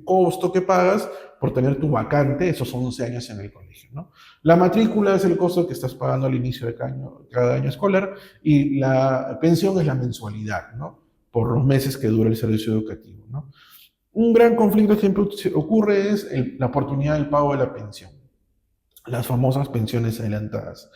costo que pagas por tener tu vacante esos 11 años en el colegio, ¿no? La matrícula es el costo que estás pagando al inicio de cada año escolar y la pensión es la mensualidad, ¿no? Por los meses que dura el servicio educativo, ¿no? Un gran conflicto que siempre ocurre es la oportunidad del pago de la pensión, las famosas pensiones adelantadas.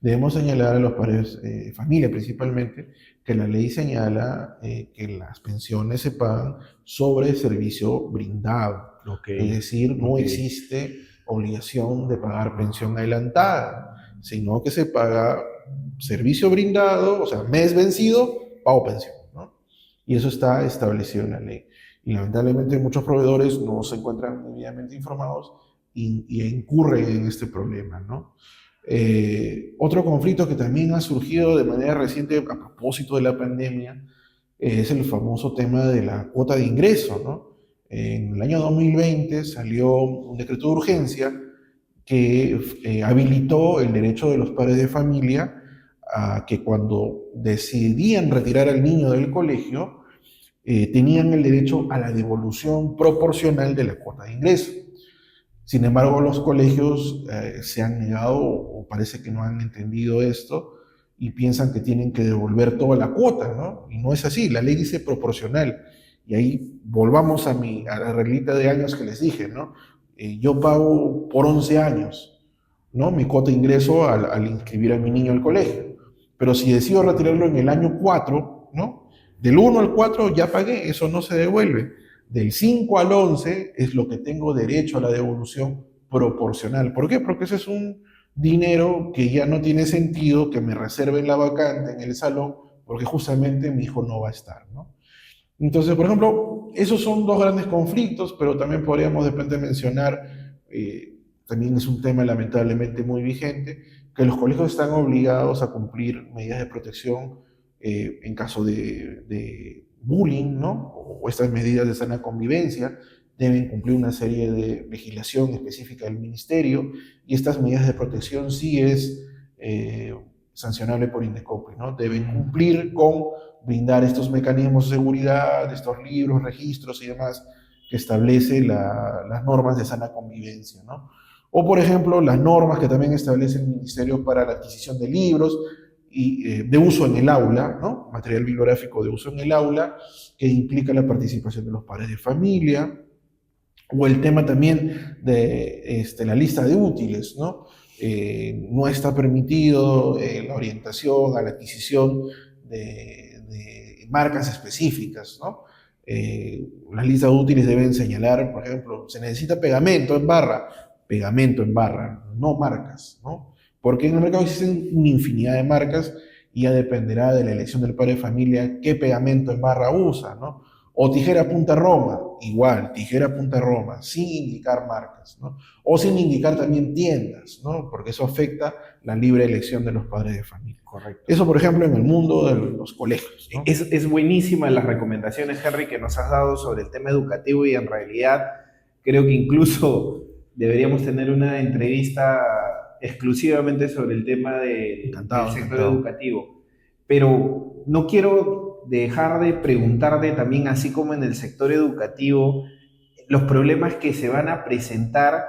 Debemos señalar a los padres de familia principalmente que la ley señala que las pensiones se pagan sobre servicio brindado. Es decir, no existe obligación de pagar pensión adelantada, sino que se paga servicio brindado, o sea, mes vencido, pago pensión, ¿no? Y eso está establecido en la ley. Y lamentablemente muchos proveedores no se encuentran debidamente informados y incurren en este problema, ¿no? Otro conflicto que también ha surgido de manera reciente a propósito de la pandemia es el famoso tema de la cuota de ingreso, ¿no? En el año 2020 salió un decreto de urgencia que habilitó el derecho de los padres de familia a que cuando decidían retirar al niño del colegio, tenían el derecho a la devolución proporcional de la cuota de ingreso. Sin embargo, los colegios se han negado o parece que no han entendido esto y piensan que tienen que devolver toda la cuota, ¿no? Y no es así, la ley dice proporcional. Y ahí volvamos a la reglita de años que les dije, ¿no? Yo pago por 11 años, ¿no? Mi cuota de ingreso al inscribir a mi niño al colegio. Pero si decido retirarlo en el año 4, ¿no? Del 1 al 4 ya pagué, eso no se devuelve. Del 5 al 11 es lo que tengo derecho a la devolución proporcional. ¿Por qué? Porque ese es un dinero que ya no tiene sentido que me reserven la vacante en el salón porque justamente mi hijo no va a estar, ¿no? Entonces, por ejemplo, esos son dos grandes conflictos, pero también podríamos de repente mencionar, también es un tema lamentablemente muy vigente, que los colegios están obligados a cumplir medidas de protección en caso de bullying, ¿no? O estas medidas de sana convivencia, deben cumplir una serie de legislación específica del ministerio y estas medidas de protección sí es sancionable por INDECOPE, ¿no? Deben cumplir con brindar estos mecanismos de seguridad, estos libros, registros y demás que establece las normas de sana convivencia, ¿no? O, por ejemplo, las normas que también establece el Ministerio para la adquisición de libros y de uso en el aula, ¿no? Material bibliográfico de uso en el aula, que implica la participación de los padres de familia, o el tema también de la lista de útiles, ¿no? No está permitido la orientación a la adquisición de marcas específicas, ¿no? Las listas de útiles deben señalar, por ejemplo, se necesita pegamento en barra, no marcas, ¿no? Porque en el mercado existen una infinidad de marcas y ya dependerá de la elección del padre de familia qué pegamento en barra usa, ¿no? O tijera punta Roma, igual, tijera punta Roma, sin indicar marcas, ¿no? O sin indicar también tiendas, ¿no? Porque eso afecta la libre elección de los padres de familia. Correcto. Eso, por ejemplo, en el mundo de los colegios, ¿no? Es buenísima las recomendaciones, Henry, que nos has dado sobre el tema educativo y en realidad creo que incluso deberíamos tener una entrevista exclusivamente sobre el tema del sector educativo. Pero no quiero dejar de preguntarte también, así como en el sector educativo, los problemas que se van a presentar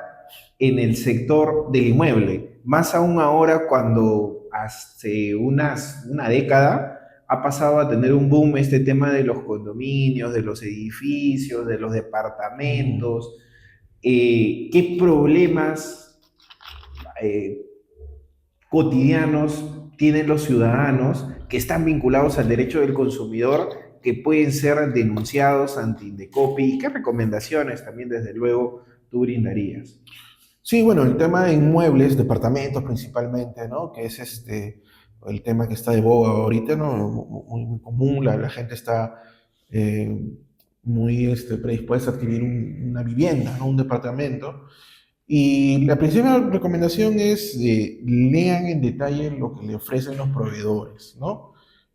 en el sector del inmueble. Más aún ahora cuando hace una década ha pasado a tener un boom este tema de los condominios, de los edificios, de los departamentos. ¿Qué problemas cotidianos tienen los ciudadanos que están vinculados al derecho del consumidor que pueden ser denunciados ante INDECOPE? ¿Y qué recomendaciones también, desde luego, tú brindarías? Sí, bueno, el tema de inmuebles, departamentos principalmente, ¿no? Que es el tema que está de boga ahorita, ¿no? Muy común, la gente está eh, muy predispuesta a adquirir una vivienda, ¿no? Un departamento. Y la principal recomendación es lean en detalle lo que le ofrecen los proveedores, ¿no?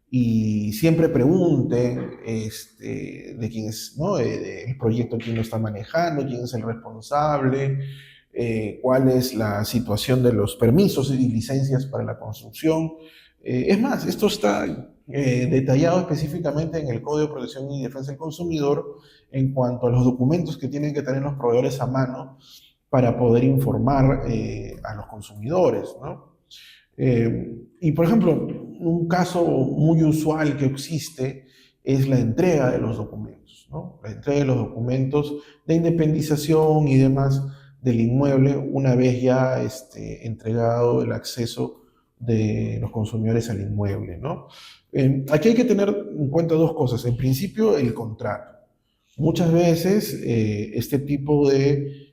Y siempre pregunten de quién es, ¿no? El proyecto, quién lo está manejando, quién es el responsable, cuál es la situación de los permisos y licencias para la construcción. Es más, esto está detallado específicamente en el Código de Protección y Defensa del Consumidor en cuanto a los documentos que tienen que tener los proveedores a mano para poder informar a los consumidores, ¿no? Y por ejemplo, un caso muy usual que existe es la entrega de los documentos, ¿no? La entrega de los documentos de independización y demás del inmueble una vez ya entregado el acceso de los consumidores al inmueble, ¿no? Aquí hay que tener en cuenta dos cosas. En principio, el contrato. Muchas veces este tipo de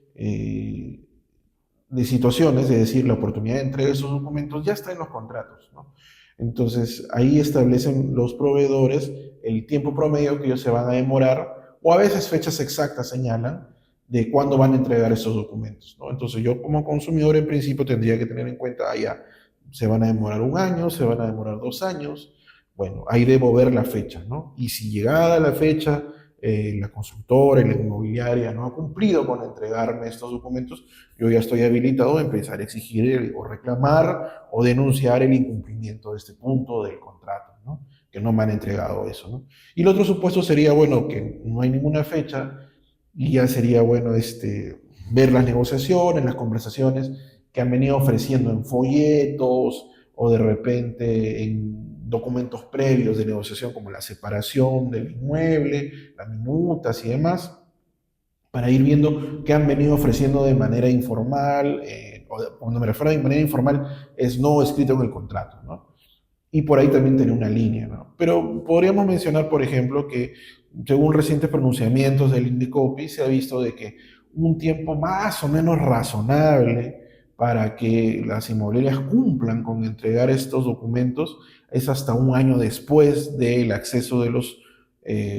situaciones, es decir, la oportunidad de entregar esos documentos ya está en los contratos, ¿no? Entonces, ahí establecen los proveedores el tiempo promedio que ellos se van a demorar, o a veces fechas exactas señalan de cuándo van a entregar esos documentos, ¿no? Entonces, yo como consumidor en principio tendría que tener en cuenta, ya, se van a demorar un año, se van a demorar 2 años, bueno, ahí debo ver la fecha, ¿no? Y si llegada la fecha, la constructora y la inmobiliaria no ha cumplido con entregarme estos documentos, yo ya estoy habilitado a empezar a exigir o reclamar o denunciar el incumplimiento de este punto del contrato, ¿no? Que no me han entregado eso, ¿no? Y el otro supuesto sería, bueno, que no hay ninguna fecha y ya sería, bueno, ver las negociaciones, las conversaciones que han venido ofreciendo en folletos o de repente en documentos previos de negociación como la separación del inmueble, las minutas y demás, para ir viendo qué han venido ofreciendo de manera informal, cuando me refiero a de manera informal es no escrito en el contrato, ¿no? Y por ahí también tiene una línea, ¿no? Pero podríamos mencionar, por ejemplo, que según recientes pronunciamientos del Indecopi, se ha visto de que un tiempo más o menos razonable para que las inmobiliarias cumplan con entregar estos documentos es hasta un año después del acceso de los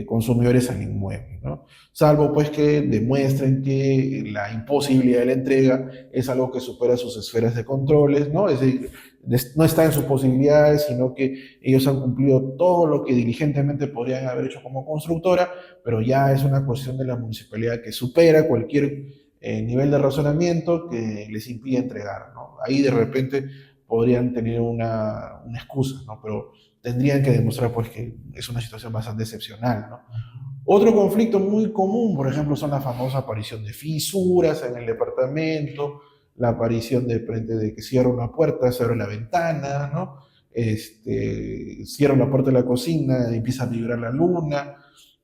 consumidores al inmueble, ¿no? Salvo pues que demuestren que la imposibilidad de la entrega es algo que supera sus esferas de controles, ¿no? Es decir, no está en sus posibilidades, sino que ellos han cumplido todo lo que diligentemente podrían haber hecho como constructora, pero ya es una cuestión de la municipalidad que supera cualquier nivel de razonamiento que les impide entregar, ¿no? Ahí de repente podrían tener una excusa, ¿no? Pero tendrían que demostrar pues que es una situación bastante excepcional, ¿no? Otro conflicto muy común, por ejemplo, son la famosa aparición de fisuras en el departamento, la aparición de frente de que cierra una puerta, se abre la ventana, ¿no? Cierra la puerta de la cocina, empieza a vibrar la luna.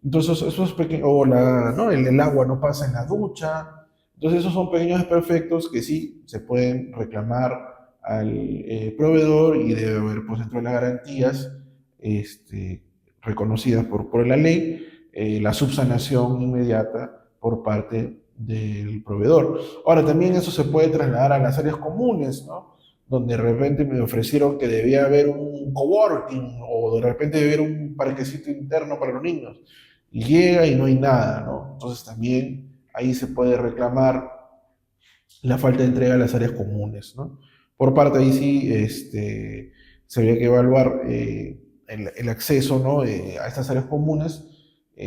Entonces, esos pequeños, o ¿no? El agua no pasa en la ducha. Entonces, esos son pequeños desperfectos que sí se pueden reclamar al proveedor y debe haber, pues, dentro de las garantías reconocidas por la ley, la subsanación inmediata por parte del proveedor. Ahora, también eso se puede trasladar a las áreas comunes, ¿no? Donde de repente me ofrecieron que debía haber un coworking o de repente debía haber un parquecito interno para los niños. Y llega y no hay nada, ¿no? Entonces también ahí se puede reclamar la falta de entrega a las áreas comunes, ¿no? Por parte ahí sí, se había que evaluar el acceso, ¿no? A estas áreas comunes,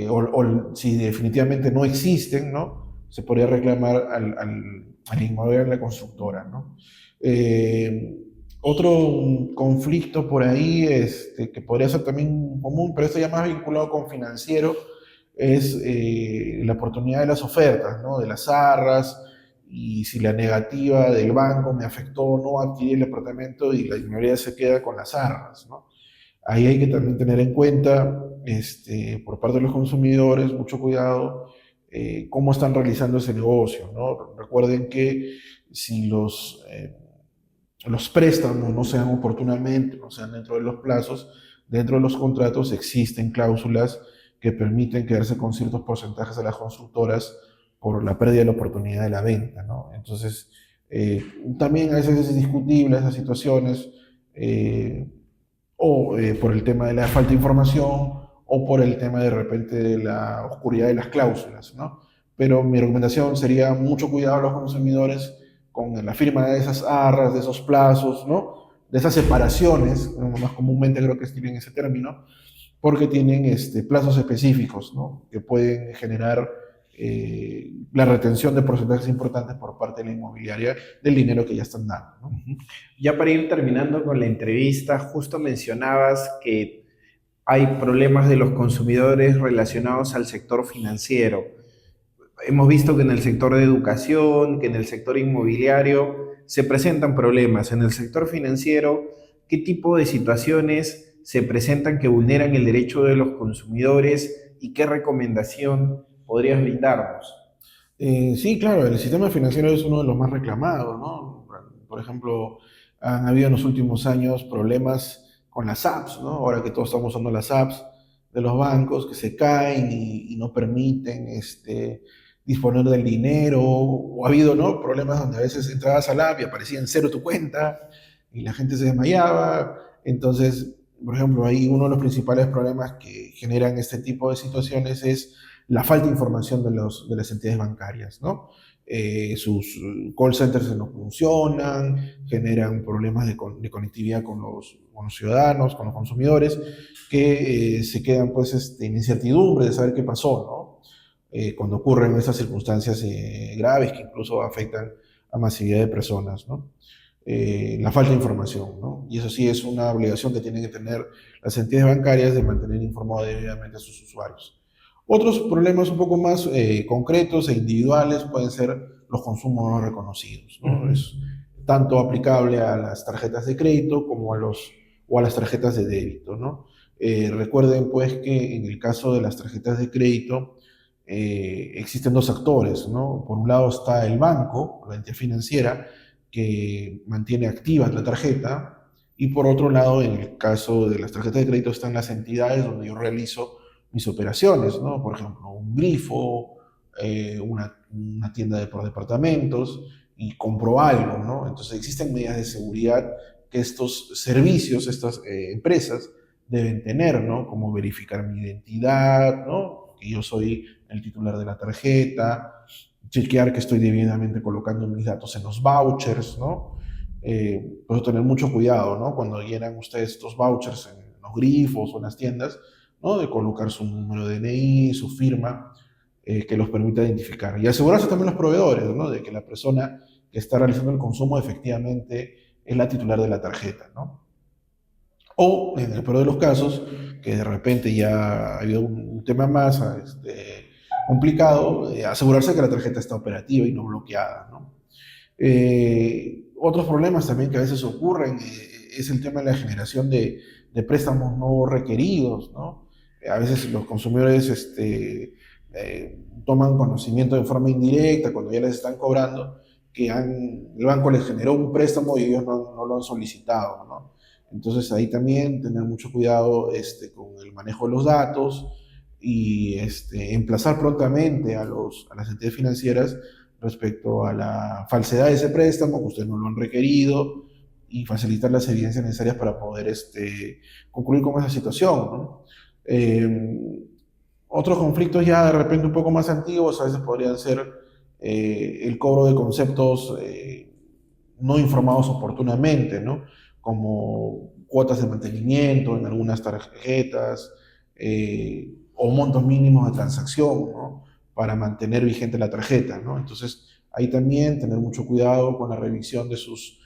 o si definitivamente no existen, ¿no? Se podría reclamar al inmobiliario de la constructora, ¿no? Eh, Otro conflicto por ahí, que podría ser también común, pero esto ya más vinculado con financiero, es la oportunidad de las ofertas, ¿no? De las arras, y si la negativa del banco me afectó o no adquirir el departamento y la inmobiliaria se queda con las arras, ¿no? Ahí hay que también tener en cuenta, por parte de los consumidores, mucho cuidado, cómo están realizando ese negocio, ¿no? Recuerden que si los préstamos no sean oportunamente, no sean dentro de los plazos, dentro de los contratos existen cláusulas que permiten quedarse con ciertos porcentajes a las constructoras por la pérdida de la oportunidad de la venta, ¿no? Entonces, También a veces es discutible esas situaciones, eh, por el tema de la falta de información o por el tema de repente de la oscuridad de las cláusulas, ¿no? Pero mi recomendación sería mucho cuidado a los consumidores con la firma de esas arras, de esos plazos, ¿no? De esas separaciones, ¿no? Más comúnmente creo que tienen ese término, porque tienen plazos específicos, ¿no? Que pueden generar la retención de porcentajes importantes por parte de la inmobiliaria del dinero que ya están dando, ¿no? Ya para ir terminando con la entrevista, justo mencionabas que hay problemas de los consumidores relacionados al sector financiero. Hemos visto que en el sector de educación, que en el sector inmobiliario se presentan problemas. En el sector financiero, ¿qué tipo de situaciones se presentan que vulneran el derecho de los consumidores y qué recomendación podrías brindarnos? Sí, claro, el sistema financiero es uno de los más reclamados, ¿no? Por ejemplo, han habido en los últimos años problemas con las apps, ¿no? Ahora que todos estamos usando las apps de los bancos que se caen y no permiten disponer del dinero, o ha habido, ¿no? Problemas donde a veces entrabas al app y aparecía en cero tu cuenta y la gente se desmayaba. Entonces, por ejemplo, ahí uno de los principales problemas que generan este tipo de situaciones es la falta de información de las entidades bancarias, ¿no? Sus call centers no funcionan, generan problemas de conectividad con los ciudadanos, con los consumidores, que se quedan pues en incertidumbre de saber qué pasó, ¿no? Cuando ocurren esas circunstancias graves que incluso afectan a masividad de personas, ¿no? La falta de información, ¿no? Y eso sí es una obligación que tienen que tener las entidades bancarias de mantener informado debidamente a sus usuarios. Otros problemas un poco más concretos e individuales pueden ser los consumos no reconocidos, ¿no? Ujú. Es tanto aplicable a las tarjetas de crédito como o a las tarjetas de débito, ¿no? Recuerden pues que en el caso de las tarjetas de crédito existen dos actores, ¿no? Por un lado está el banco, la entidad financiera, que mantiene activa la tarjeta, y por otro lado, en el caso de las tarjetas de crédito, están las entidades donde yo realizo mis operaciones, ¿no? Por ejemplo, un grifo, una tienda por departamentos, y compro algo, ¿no? Entonces existen medidas de seguridad que estos servicios, estas empresas deben tener, ¿no? Como verificar mi identidad, ¿no? Que yo soy el titular de la tarjeta, chequear que estoy debidamente colocando mis datos en los vouchers, ¿no? Por eso tener mucho cuidado, ¿no? Cuando llenan ustedes estos vouchers en los grifos o en las tiendas, ¿no? De colocar su número de DNI, su firma, que los permita identificar. Y asegurarse también los proveedores, ¿no? De que la persona que está realizando el consumo efectivamente es la titular de la tarjeta, ¿no? O, en el peor de los casos, que de repente ya ha habido un tema más complicado, asegurarse que la tarjeta está operativa y no bloqueada, ¿no? Otros problemas también que a veces ocurren es el tema de la generación de préstamos no requeridos, ¿no? A veces los consumidores toman conocimiento de forma indirecta cuando ya les están cobrando que el banco les generó un préstamo y ellos no lo han solicitado, ¿no? Entonces ahí también tener mucho cuidado con el manejo de los datos y emplazar prontamente a las entidades financieras respecto a la falsedad de ese préstamo, que ustedes no lo han requerido, y facilitar las evidencias necesarias para poder concluir con esa situación, ¿no? Eh, Otros conflictos ya de repente un poco más antiguos a veces podrían ser el cobro de conceptos no informados oportunamente, ¿no? Como cuotas de mantenimiento en algunas tarjetas, o montos mínimos de transacción, ¿no? Para mantener vigente la tarjeta, ¿no? Entonces, ahí también tener mucho cuidado con la revisión de sus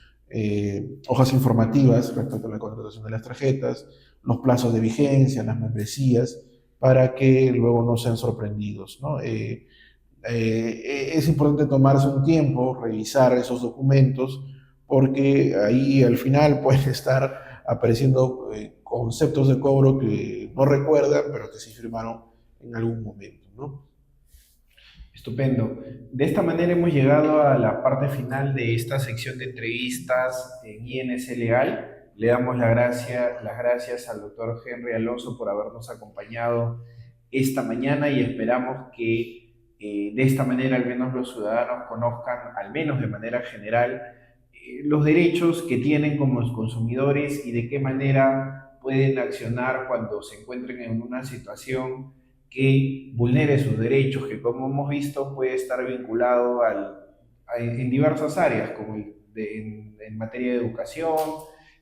hojas informativas respecto a la contratación de las tarjetas, los plazos de vigencia, las membresías, para que luego no sean sorprendidos, ¿no? Es importante tomarse un tiempo, revisar esos documentos, porque ahí al final pueden estar apareciendo conceptos de cobro que no recuerdan, pero que sí firmaron en algún momento, ¿no? Estupendo. De esta manera hemos llegado a la parte final de esta sección de entrevistas en INC Legal. Le damos las gracias al doctor Henry Alonso por habernos acompañado esta mañana y esperamos que De esta manera, al menos los ciudadanos conozcan, al menos de manera general, los derechos que tienen como consumidores y de qué manera pueden accionar cuando se encuentren en una situación que vulnere sus derechos, que como hemos visto puede estar vinculado en diversas áreas, como en materia de educación,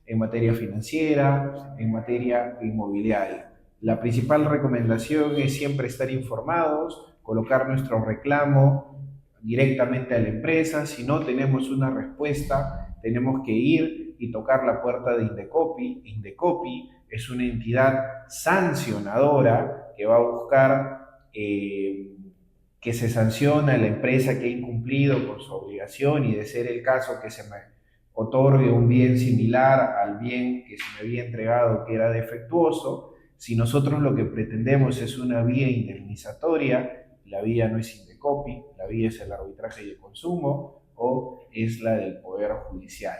en materia financiera, en materia inmobiliaria. La principal recomendación es siempre estar informados, colocar nuestro reclamo directamente a la empresa. Si no tenemos una respuesta, tenemos que ir y tocar la puerta de Indecopi. Indecopi es una entidad sancionadora que va a buscar que se sancione a la empresa que ha incumplido con su obligación, y de ser el caso que se me otorgue un bien similar al bien que se me había entregado que era defectuoso. Si nosotros lo que pretendemos es una vía indemnizatoria, la vía no es Indecopi, la vía es el arbitraje de consumo o es la del Poder Judicial.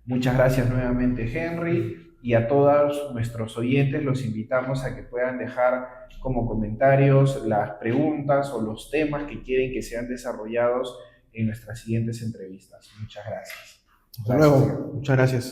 Muchas gracias nuevamente, Henry, y a todos nuestros oyentes los invitamos a que puedan dejar como comentarios las preguntas o los temas que quieren que sean desarrollados en nuestras siguientes entrevistas. Muchas gracias. Hasta Gracias, luego. Henry. Muchas gracias.